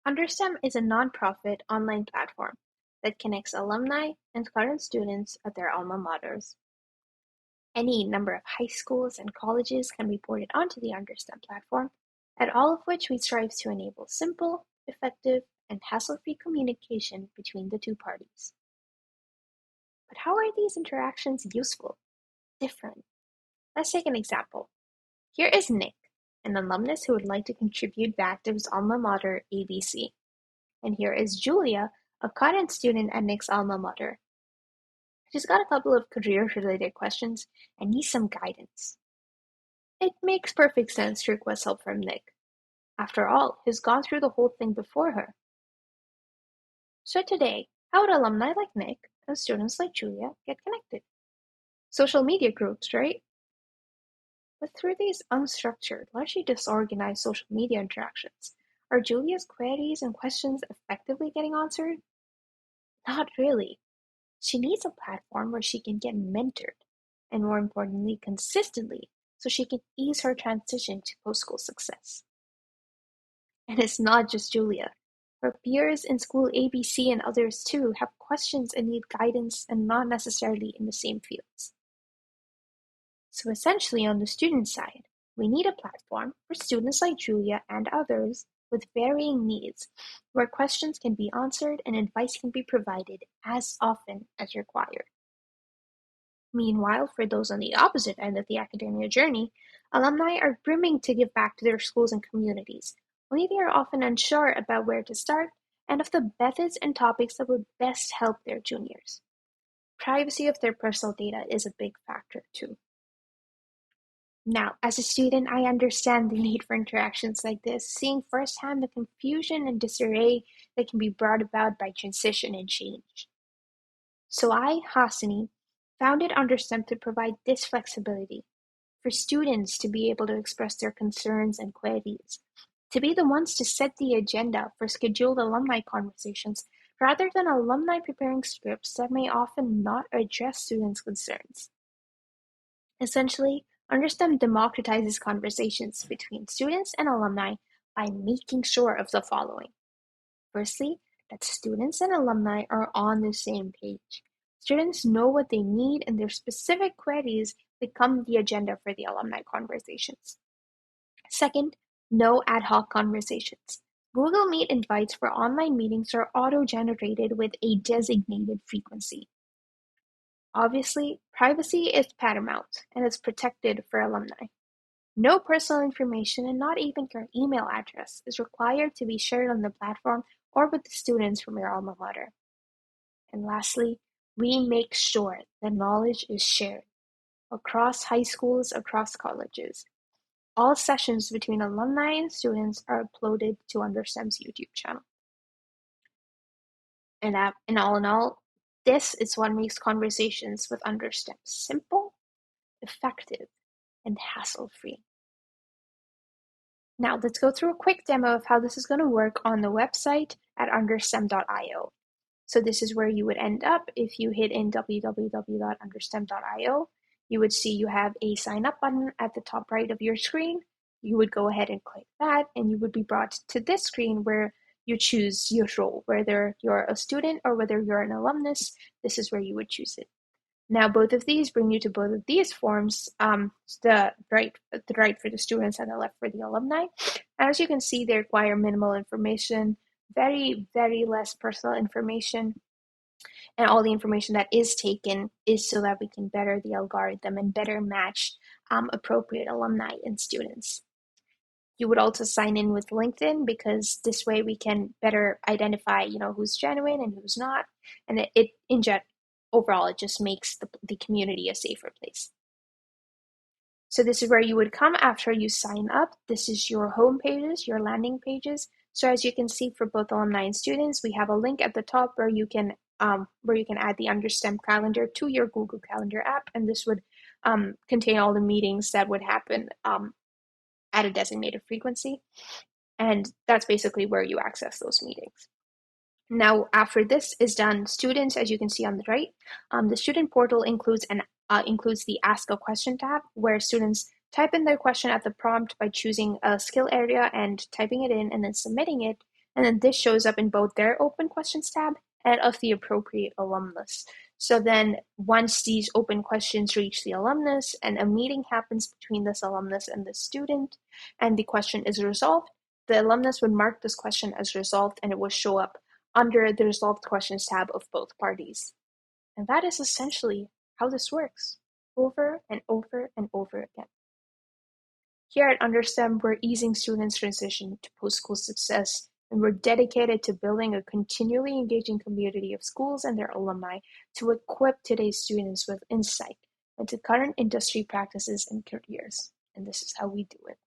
Understem is a nonprofit online platform that connects alumni and current students at their alma maters. Any number of high schools and colleges can be ported onto the Understem platform, at all of which we strive to enable simple, effective, and hassle-free communication between the two parties. But how are these interactions useful? Different? Let's take an example. Here is Nick, an alumnus who would like to contribute back to his alma mater, ABC. And here is Julia, a current student at Nick's alma mater. She's got a couple of career-related questions and needs some guidance. It makes perfect sense to request help from Nick. After all, he's gone through the whole thing before her. So today, how would alumni like Nick and students like Julia get connected? Social media groups, right? But through these unstructured, largely disorganized social media interactions, are Julia's queries and questions effectively getting answered? Not really. She needs a platform where she can get mentored, and more importantly, consistently, so she can ease her transition to post-school success. And it's not just Julia. Her peers in school ABC and others too have questions and need guidance and not necessarily in the same fields. So essentially on the student side, we need a platform for students like Julia and others with varying needs, where questions can be answered and advice can be provided as often as required. Meanwhile, for those on the opposite end of the academia journey, alumni are brimming to give back to their schools and communities, only they are often unsure about where to start and of the methods and topics that would best help their juniors. Privacy of their personal data is a big factor too. Now, as a student, I understand the need for interactions like this, seeing firsthand the confusion and disarray that can be brought about by transition and change. So I, Hasani, founded Understem to provide this flexibility for students to be able to express their concerns and queries, to be the ones to set the agenda for scheduled alumni conversations, rather than alumni preparing scripts that may often not address students' concerns. Essentially, Understem democratizes conversations between students and alumni by making sure of the following. Firstly, that students and alumni are on the same page. Students know what they need and their specific queries become the agenda for the alumni conversations. Second, no ad hoc conversations. Google Meet invites for online meetings are auto-generated with a designated frequency. Obviously, privacy is paramount and is protected for alumni. No personal information and not even your email address is required to be shared on the platform or with the students from your alma mater. And lastly, we make sure that knowledge is shared across high schools, across colleges. All sessions between alumni and students are uploaded to Understem's YouTube channel. And all in all, this is what makes conversations with Understem simple, effective, and hassle-free. Now let's go through a quick demo of how this is going to work on the website at understem.io. So this is where you would end up if you hit in www.understem.io. You would see you have a sign up button at the top right of your screen. You would go ahead and click that and you would be brought to this screen where you choose your role, whether you're a student or whether you're an alumnus. This is where you would choose it. Now, both of these bring you to both of these forms, the right for the students and the left for the alumni. As you can see, they require minimal information, very, very less personal information, and all the information that is taken is so that we can better the algorithm and better match appropriate alumni and students. You would also sign in with LinkedIn because this way we can better identify, who's genuine and who's not, and overall it just makes the community a safer place. So this is where you would come after you sign up. This is your home pages, your landing pages. So as you can see for both alumni and students, we have a link at the top where you can add the Understem calendar to your Google Calendar app, and this would contain all the meetings that would happen at a designated frequency, and that's basically where you access those meetings. Now, after this is done, students, as you can see on the right, the student portal includes the Ask a Question tab, where students type in their question at the prompt by choosing a skill area and typing it in and then submitting it. And then this shows up in both their open questions tab and of the appropriate alumnus. So then once these open questions reach the alumnus and a meeting happens between this alumnus and the student and the question is resolved, the alumnus would mark this question as resolved and it will show up under the resolved questions tab of both parties. And that is essentially how this works, over and over and over again. Here at Understem, we're easing students' transition to post-school success, and we're dedicated to building a continually engaging community of schools and their alumni to equip today's students with insight into current industry practices and careers. And this is how we do it.